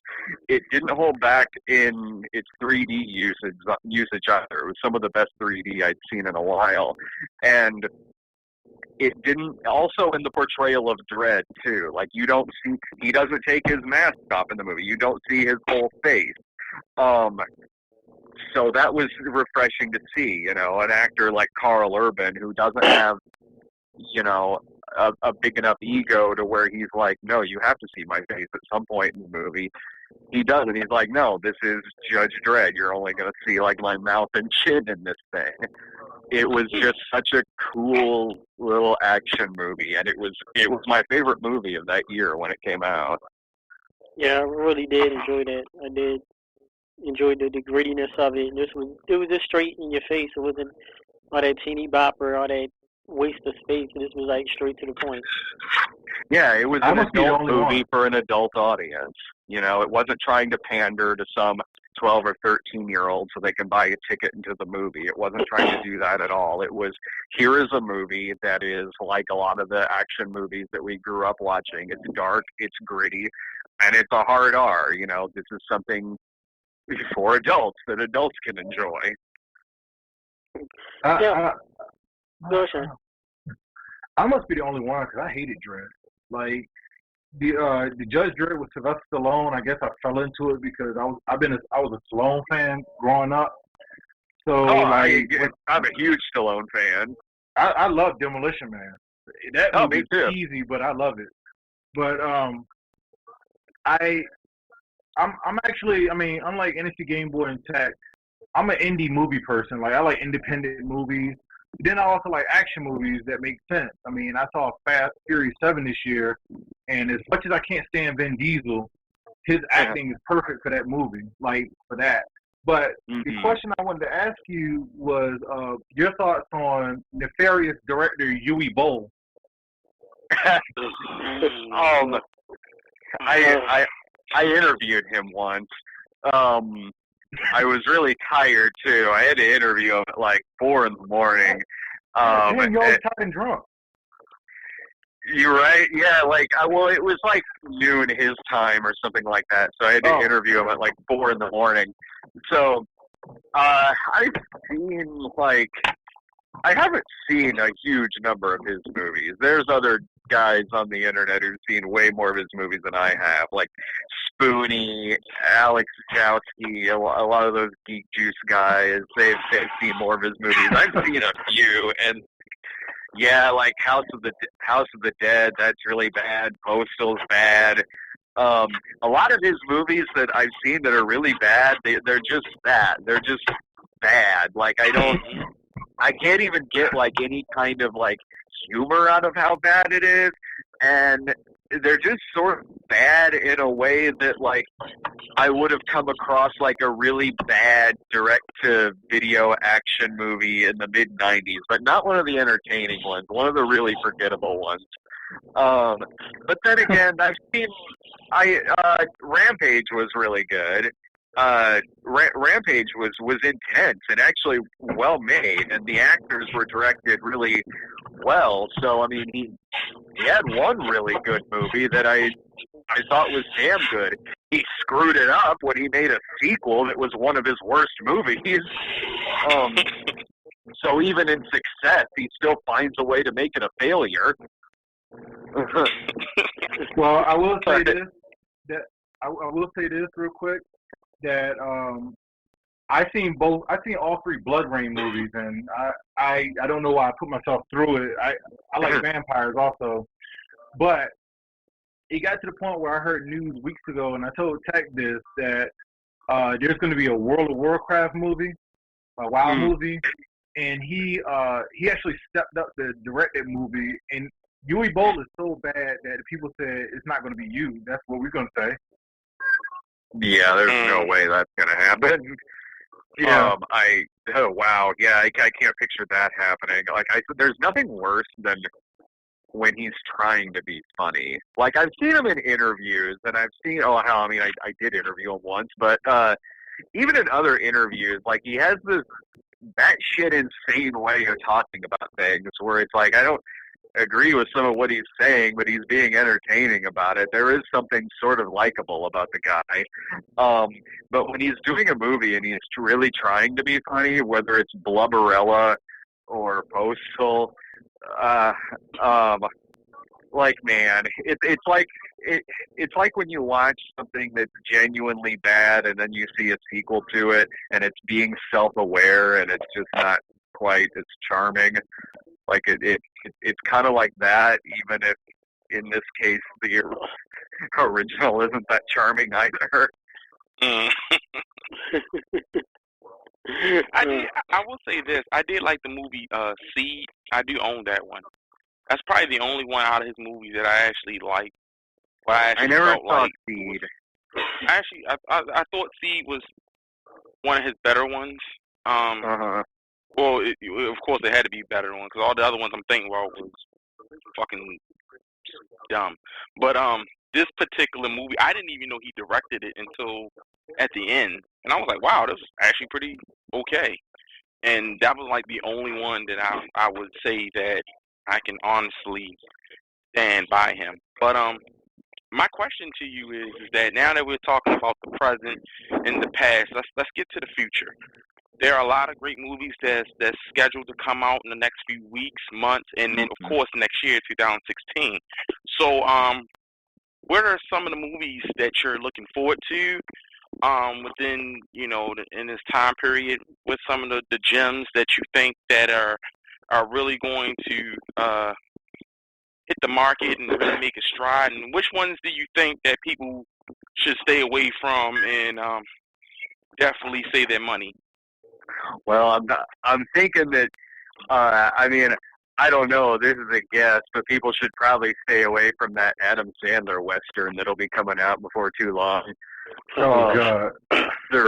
It didn't hold back in its 3D usage either. It was some of the best 3D I'd seen in a while. And it didn't, also in the portrayal of Dredd, too. Like, he doesn't take his mask off in the movie. You don't see his whole face. So that was refreshing to see, an actor like Carl Urban, who doesn't have a big enough ego to where he's like, no, you have to see my face at some point in the movie. He doesn't. He's like, no, this is Judge Dredd. You're only going to see like my mouth and chin in this thing. It was just such a cool little action movie, and it was my favorite movie of that year when it came out. Yeah, I really did enjoy that. I did enjoy the grittiness of it. It was just straight in your face. It wasn't all that teeny bopper, all that waste of space. This was like straight to the point. Yeah, it was an adult movie for an adult audience. It wasn't trying to pander to some 12 or 13-year-old so they can buy a ticket into the movie. It wasn't trying to do that at all. It was, here is a movie that is like a lot of the action movies that we grew up watching. It's dark, it's gritty, and it's a hard R. You know, this is something for adults that adults can enjoy. Yeah. Go, Sean. I must be the only one because I hated Dredd. Like the Judge Dredd with Sylvester Stallone. I guess I fell into it because I was a Stallone fan growing up. So I'm a huge Stallone fan. I love Demolition Man. That movie is cheesy, but I love it. But I'm actually, I mean, unlike NSC Gameboy and Tech, I'm an indie movie person. Like I like independent movies. Then I also like action movies that make sense. I mean, I saw Fast Furious 7 this year, and as much as I can't stand Vin Diesel, his acting is perfect for that movie, like for that. But the question I wanted to ask you was your thoughts on nefarious director Yui Boll. I interviewed him once. I was really tired too. I had to interview him at like 4 in the morning. Damn, you're always talking drunk. You're right. Yeah, like well, it was like noon his time or something like that. So I had to interview him at like 4 in the morning. So I've seen I haven't seen a huge number of his movies. There's other guys on the internet who've seen way more of his movies than I have, like Spoonie, Alex Jowski, a lot of those Geek Juice guys. They've seen more of his movies. I've seen a few, and yeah, like House of the Dead, that's really bad. Postal's bad. A lot of his movies that I've seen that are really bad, they're just that. They're just bad. Like I can't even get like any kind of like humor out of how bad it is, and they're just sort of bad in a way that like I would have come across like a really bad direct-to-video action movie in the mid-'90s, but not one of the entertaining ones, one of the really forgettable ones. But then again, Rampage was really good. Rampage was intense and actually well made, and the actors were directed really well. So I mean, he had one really good movie that I thought was damn good. He screwed it up when he made a sequel that was one of his worst movies. So even in success, he still finds a way to make it a failure. Well, I will say this. I will say this real quick. That I seen all 3 Blood Rain movies, and I don't know why I put myself through it. I like vampires also, but it got to the point where I heard news weeks ago, and I told Tech this, that there's going to be a World of Warcraft movie, a WoW movie, and he actually stepped up to direct that movie. And Yui Boll is so bad that people said it's not going to be you. That's what we're going to say. Yeah, there's no way that's gonna happen. Yeah. Wow. Yeah, I can't picture that happening. Like there's nothing worse than when he's trying to be funny. Like I've seen him in interviews, and I've seen I did interview him once, but even in other interviews, like he has this batshit insane way of talking about things where it's like I don't agree with some of what he's saying, but he's being entertaining about it. There is something sort of likable about the guy. But when he's doing a movie and he's really trying to be funny, whether it's Blubberella or Postal, like man, it's like when you watch something that's genuinely bad and then you see a sequel to it and it's being self-aware and it's just not quite as charming. Like it's kind of like that, even if in this case the original isn't that charming either. I will say this. I did like the movie Seed. I do own that one. That's probably the only one out of his movies that I actually like. I never saw Seed. I thought Seed was one of his better ones. Well, of course, it had to be better one because all the other ones I'm thinking about was fucking dumb. But this particular movie, I didn't even know he directed it until at the end, and I was like, wow, this is actually pretty okay. And that was like the only one that I would say that I can honestly stand by him. But my question to you is that now that we're talking about the present and the past, let's get to the future. There are a lot of great movies that's scheduled to come out in the next few weeks, months, and then of course next year, 2016. So, what are some of the movies that you're looking forward to within in this time period? With some of the gems that you think that are really going to hit the market and really make a stride, and which ones do you think that people should stay away from and definitely save their money? Well, I'm thinking that. I mean, I don't know. This is a guess, but people should probably stay away from that Adam Sandler Western that'll be coming out before too long. Oh, God. The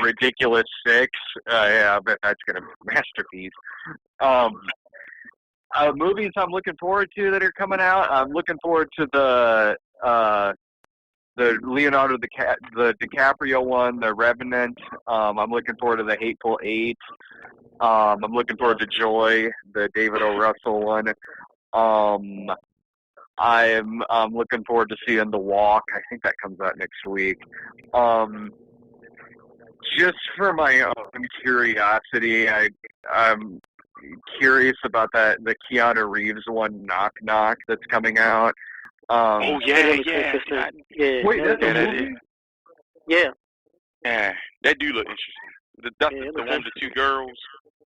Ridiculous Six. Yeah, I bet that's going to be a masterpiece. Movies I'm looking forward to that are coming out. I'm looking forward to the Leonardo the DiCaprio one, The Revenant. I'm looking forward to The Hateful Eight. I'm looking forward to Joy, the David O. Russell one. I'm looking forward to seeing The Walk. I think that comes out next week. Just for my own curiosity, I'm curious about the Keanu Reeves one, Knock Knock, that's coming out. Yeah. Wait, that's a movie? Yeah. Yeah, that do look interesting. That's the one with the two girls,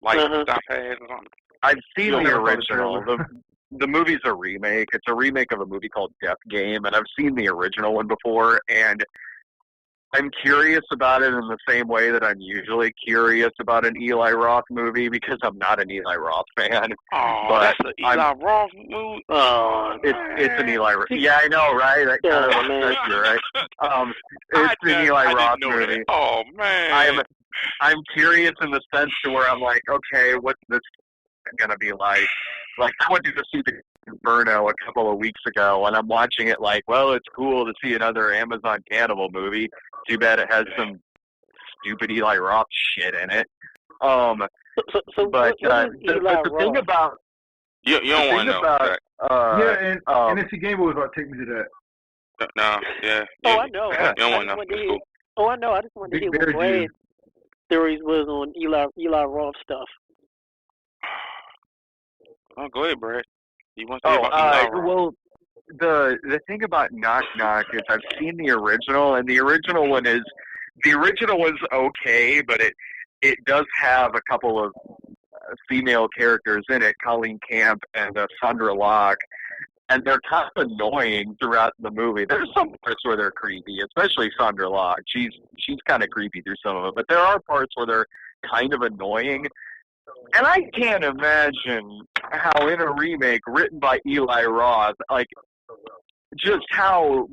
like stop pads or something. I've seen the original. The movie's a remake. It's a remake of a movie called Death Game, and I've seen the original one before, and I'm curious about it in the same way that I'm usually curious about an Eli Roth movie, because I'm not an Eli Roth fan. Oh, but that's an Eli Roth movie? Oh, it's an Eli Roth. Yeah, I know, right? That kind of upsets you, right? It's an Eli Roth movie. That. Oh, man. I'm curious in the sense to where I'm like, okay, what's this gonna be like? Like, I went to go see the Inferno a couple of weeks ago, and I'm watching it like, well, it's cool to see another Amazon cannibal movie. Too bad it has some stupid Eli Roth shit in it. So but the thing about you don't want to know. and it's a Gameboy was about to take me to that. No, yeah. Oh, I know. You don't want to know. Cool. Oh, I know. I just wanted to hear what Brad's theories was on Eli Roth stuff. Oh, go ahead, Brad. You want to say about Eli Roth? Well, the thing about Knock Knock is I've seen the original, and the original one's okay, but it does have a couple of female characters in it, Colleen Camp and Sandra Locke, and they're kind of annoying throughout the movie. There's some parts where they're creepy, especially Sandra Locke. She's kind of creepy through some of it, but there are parts where they're kind of annoying. And I can't imagine how in a remake written by Eli Roth, like, just how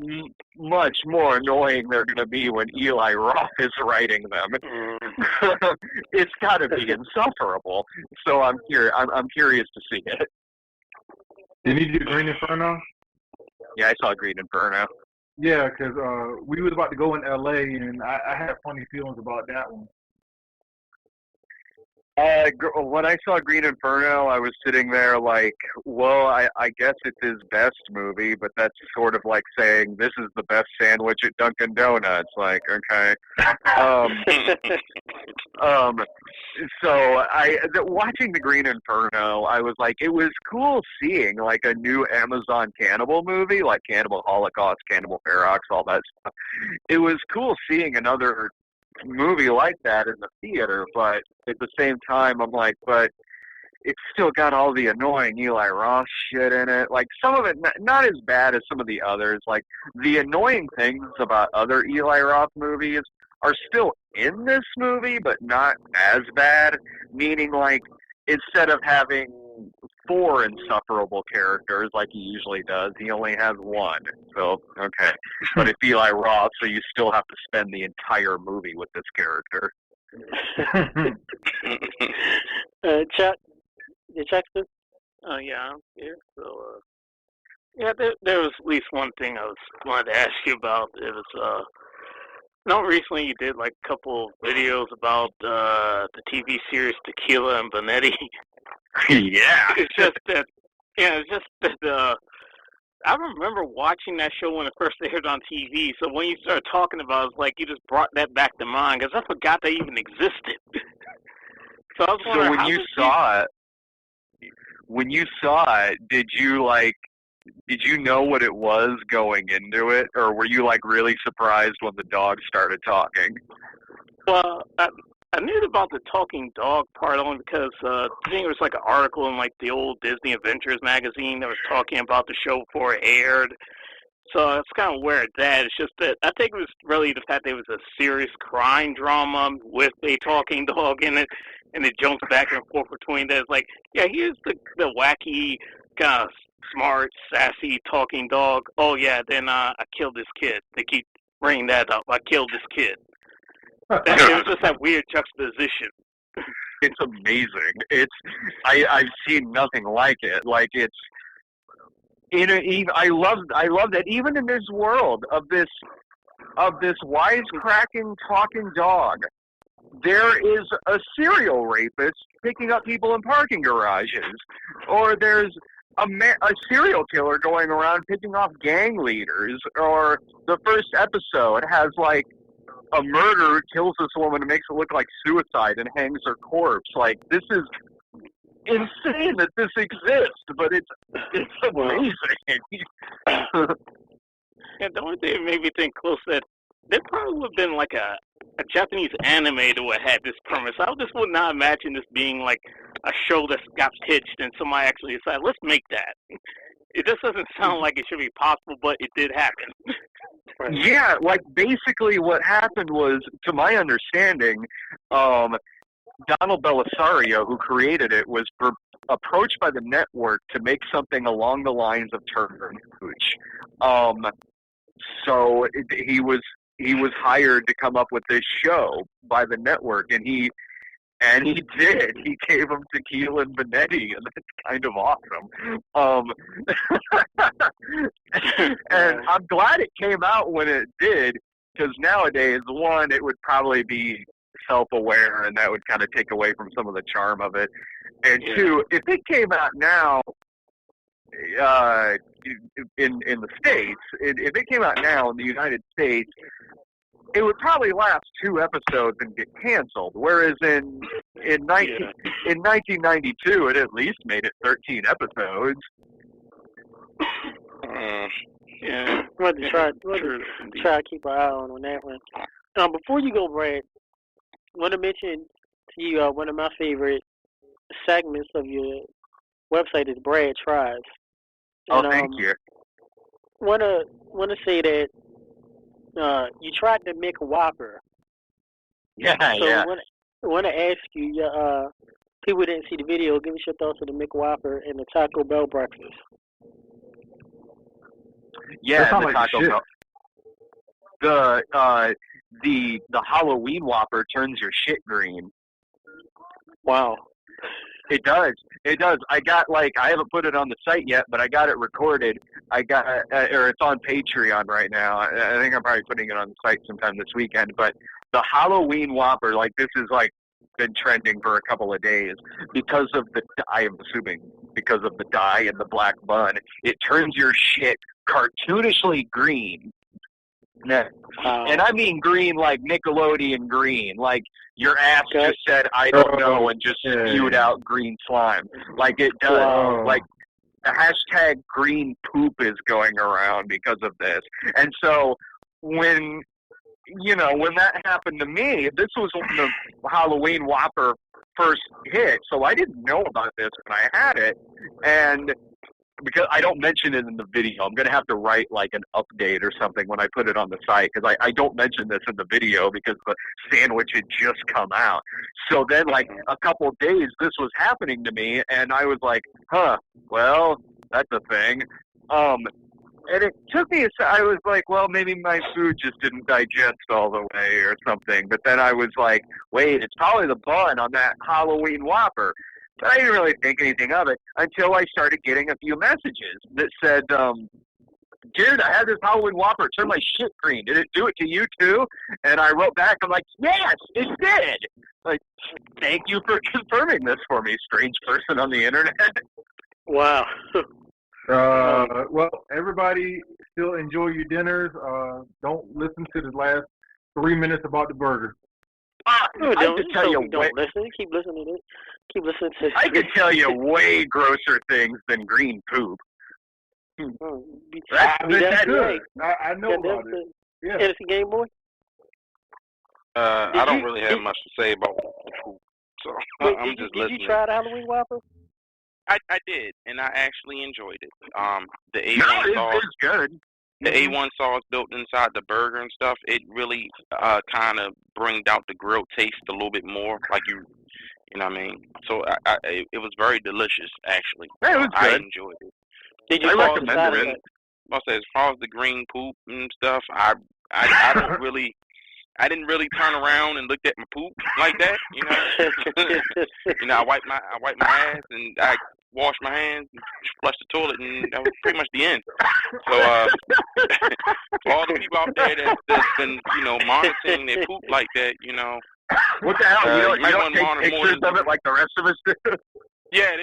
much more annoying they're going to be when Eli Roth is writing them. It's got to be insufferable. So I'm curious to see it. Did you do Green Inferno? Yeah, I saw Green Inferno. Yeah, because we was about to go in L.A., and I had funny feelings about that one. When I saw Green Inferno, I was sitting there like, well, I guess it's his best movie, but that's sort of like saying this is the best sandwich at Dunkin' Donuts. Like, okay. So watching the Green Inferno, I was like, it was cool seeing like a new Amazon cannibal movie, like Cannibal Holocaust, Cannibal Ferox, all that stuff. It was cool seeing another movie like that in the theater, but at the same time I'm like, but it's still got all the annoying Eli Roth shit in it. Like, some of it not as bad as some of the others. Like, the annoying things about other Eli Roth movies are still in this movie, but not as bad. Meaning, like, instead of having 4 insufferable characters like he usually does, he only has 1. So, okay. But it's Eli Roth, so you still have to spend the entire movie with this character. Chuck, you checked this? Yeah, I'm here. So, there was at least one thing I wanted to ask you about. It was, recently you did like a couple of videos about the TV series Tequila and Bonetti. Yeah. It's just that I remember watching that show when it first aired on TV. So when you started talking about it, it's like you just brought that back to mind because I forgot they even existed. So I was So wondering when how you did saw it, did you know what it was going into it, or were you like really surprised when the dog started talking? Well, I knew about the talking dog part only because I think it was like an article in like the old Disney Adventures magazine that was talking about the show before it aired. So that's kind of where it's at. It's just that I think it was really the fact that it was a serious crime drama with a talking dog in it, and it jumps back and forth between that. It's like, yeah, here's the wacky, kind of smart, sassy talking dog. Oh yeah, then I killed this kid. They keep bringing that up. I killed this kid. It was just that weird juxtaposition. It's amazing. I've seen nothing like it. Like it's I love that even in this world of this wisecracking talking dog, there is a serial rapist picking up people in parking garages, or there's a serial killer going around picking off gang leaders, or the first episode has like a murderer kills this woman and makes it look like suicide and hangs her corpse. Like, this is insane that this exists, but it's amazing. Yeah, the only thing that made me think close that there probably would have been like a Japanese anime that would have had this premise. I just would not imagine this being like a show that got pitched and somebody actually decided, let's make that. It just doesn't sound like it should be possible, but it did happen. Yeah, like basically what happened was, to my understanding, Donald Belisario, who created it, was approached by the network to make something along the lines of Turner and Hooch. So he was hired to come up with this show by the network, and he did. He gave him Tequila and Benetti, and that's kind of awesome. And I'm glad it came out when it did, because nowadays, one, it would probably be self-aware, and that would kind of take away from some of the charm of it. And two, if it came out now, in the States, if it came out now in the United States, it would probably last 2 episodes and get canceled. Whereas in 1992, it at least made it 13 episodes. Yeah, we'll have to try to keep an eye on that one. Before you go, Brad, I want to mention to you one of my favorite segments of your website is Brad Tries. And, thank you. Want to say that you tried the Mick Whopper. Yeah, so yeah. I want to ask you, people didn't see the video, give us your thoughts on the Mick Whopper and the Taco Bell breakfast. Yeah, the like Taco Bell. The Halloween Whopper turns your shit green. Wow. It does. It does. I haven't put it on the site yet, but I got it recorded. Or it's on Patreon right now. I think I'm probably putting it on the site sometime this weekend. But the Halloween Whopper, this is been trending for a couple of days because of I am assuming because of the dye and the black bun. It turns your shit cartoonishly green. And I mean green like Nickelodeon green, like your ass just said I don't know and just spewed out green slime. Like it does. Wow. Like the hashtag green poop is going around because of this. And so when that happened to me, this was when the Halloween Whopper first hit, so I didn't know about this when I had it. And because I don't mention it in the video, I'm going to have to write an update or something when I put it on the site, because I don't mention this in the video because the sandwich had just come out. So then a couple of days this was happening to me, and I was like, well, that's a thing. And it took me I was like, well, maybe my food just didn't digest all the way or something. But then I was like, wait, it's probably the bun on that Halloween Whopper. But I didn't really think anything of it until I started getting a few messages that said, dude, I had this Halloween Whopper. It turned my shit green. Did it do it to you too? And I wrote back, I'm like, yes, it did. Like, thank you for confirming this for me, strange person on the internet. Wow. Well, everybody still enjoy your dinners. Don't listen to the last 3 minutes about the burger. No, I don't. could tell you Don't listen. Keep listening to it. Keep listening to. I could tell you way grosser things than green poop. That's good. I know about it. Yeah. And it's a Game Boy. I don't really have much to say about the poop, so I'm just listening. Did you try the Halloween Whopper? I did, and I actually enjoyed it. The A1 No, sauce, it's good. the A1 sauce built inside the burger and stuff, it really kind of brings out the grilled taste a little bit more, like you know what I mean? So it was very delicious, actually. Yeah, it was I good. enjoyed it. Did you I fall recommend inside it. of that? I'll say, as far as the green poop and stuff, I don't really. I didn't really turn around and look at my poop like that, you know. You know, I wiped my ass and I washed my hands and flushed the toilet, and that was pretty much the end. So for all the people out there that's been, you know, monitoring their poop like that, you know. What the hell? You might don't wanna take monitor more pictures than- of it like the rest of us do? Yeah,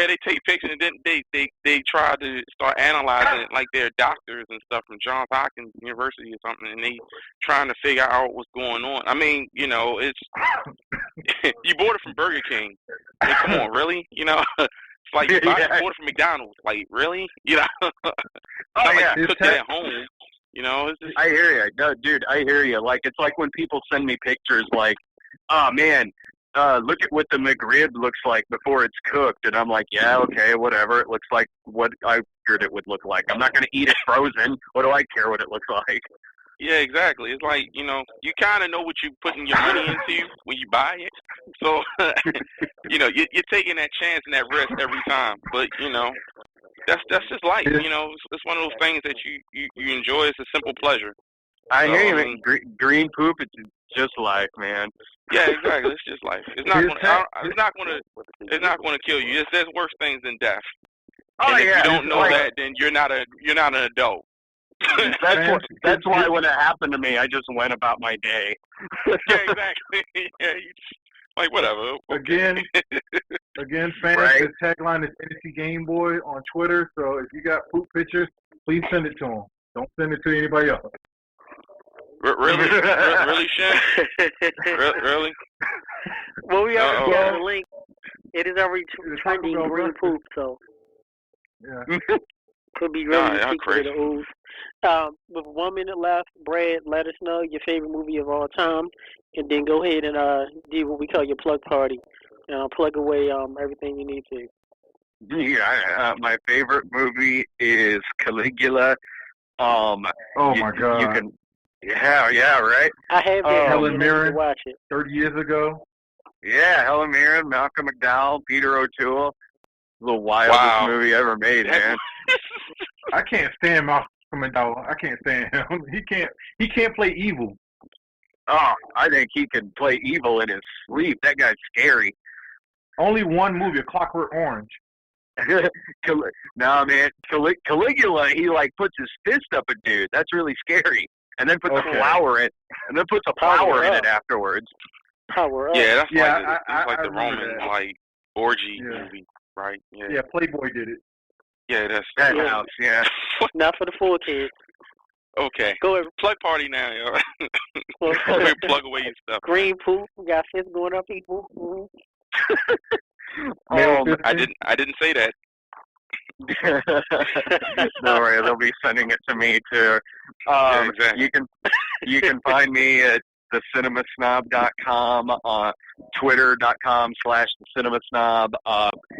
they take pictures, and then they try to start analyzing it like they're doctors and stuff from Johns Hopkins University or something, and they trying to figure out what's going on. I mean, you know, it's you bought it from Burger King. I mean, come on, really? You know, it's like you bought it from McDonald's. Like, really? You know, it's not like you cooked it at home. You know, it's just, I hear you. No, dude, I hear you. Like, it's like when people send me pictures like, oh, man, look at what the McRib looks like before it's cooked. And I'm like, yeah, okay, whatever. It looks like what I figured it would look like. I'm not going to eat it frozen. What do I care what it looks like? yeah, exactly. It's like, you know, you kind of know what you're putting your money into when you buy it. So, you know, you're taking that chance and that risk every time. But, you know, that's just life. You know, it's one of those things that you enjoy. It's a simple pleasure. I So, hear you, I man. mean- Green poop, it's just life, man. Yeah, exactly. It's just life. It's not gonna kill you. There's worse things than death. Oh, And if yeah. you don't it's know like- that, then you're not an adult. That's why when it happened to me, I just went about my day. Yeah, exactly. Yeah, you just, like, whatever. Again, fans, Right. the tagline is NC Game Boy on Twitter. So if you got poop pictures, please send it to him. Don't send it to anybody else. Really? Really, Shen? Really? Well, we already Uh-oh. got the link. It is already It's trending Taco Bell green breakfast. poop, so Yeah. could be ready to y'all kick it crazy. to the ooze. With 1 minute left, Brad, let us know your favorite movie of all time, and then go ahead and do what we call your plug party. Plug away everything you need to. Yeah, my favorite movie is Caligula. Oh my God. You can, yeah, right. I have been Helen to Mirren. watch it. 30 years ago. Yeah, Helen Mirren, Malcolm McDowell, Peter O'Toole. The wildest Wow. movie ever made, man. I can't stand Malcolm McDowell. I can't stand him. He can't play evil. Oh, I think he can play evil in his sleep. That guy's scary. Only one movie, A Clockwork Orange. No, man, Caligula, he like puts his fist up a dude. That's really scary. And then puts a flower in, and then puts a flower in it afterwards. Power up. Yeah, that's Yeah, like I the remember Roman that. like orgy Yeah. movie, right? Yeah, Yeah, Playboy did it. yeah, that's That Yeah. house, yeah. Not for the full kids. okay. Go ahead. Plug party now, yo. Well, Go ahead, plug away your stuff. green poop. We got fists going up people. Mhm. I didn't say that. Don't worry, they'll be sending it to me too. Yeah, exactly. You can find me at thecinemasnob.com, twitter.com/thecinemasnob.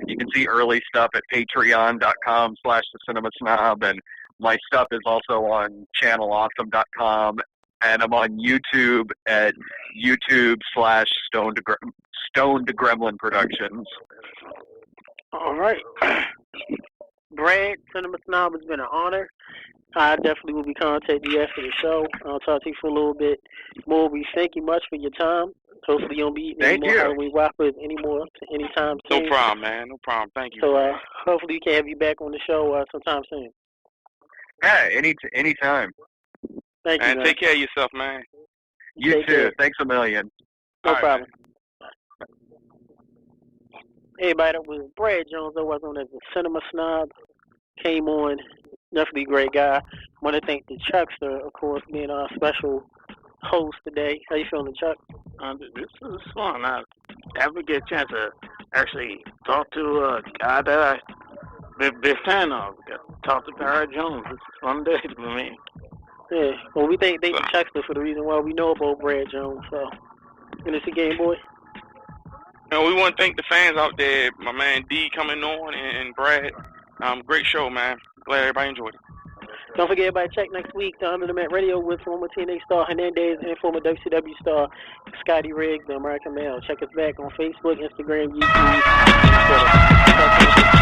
You can see early stuff at patreon.com/thecinemasnob, and my stuff is also on channelawesome.com, and I'm on YouTube at YouTube/Stoned Gremlin Productions. All right. Brad, Cinema Snob, it's been an honor. I definitely will be contacting you after the show. I'll talk to you for a little bit more. We thank you much for your time. Hopefully you don't be eating any Thank more you. Halloween Whoppers anymore anytime No soon. problem, man. No problem. Thank you. So hopefully we can have you back on the show sometime soon. Yeah, anytime. Thank you, And man. take care of yourself, man. You Take too. care. Thanks a million. No All right, problem. Everybody, that was Brad Jones. I was on as a Cinema Snob. came on. Definitely great guy. Want to thank the Chuckster, of course, being our special host today. How you feeling, Chuck? This is fun. I ever get a chance to actually talk to a guy that I big fan of. Talk to Barry Jones. It's a fun day for me. Yeah. Well, we thank the Chuckster for the reason why we know about Brad Jones. So, and it's a Game Boy. We want to thank the fans out there. My man D coming on and Brad. Great show, man. Glad everybody enjoyed it. Don't forget, everybody, check next week the Under the Mat Radio with former TNA star Hernandez and former WCW star Scotty Riggs, the American Male. Check us back on Facebook, Instagram, YouTube, and Twitter.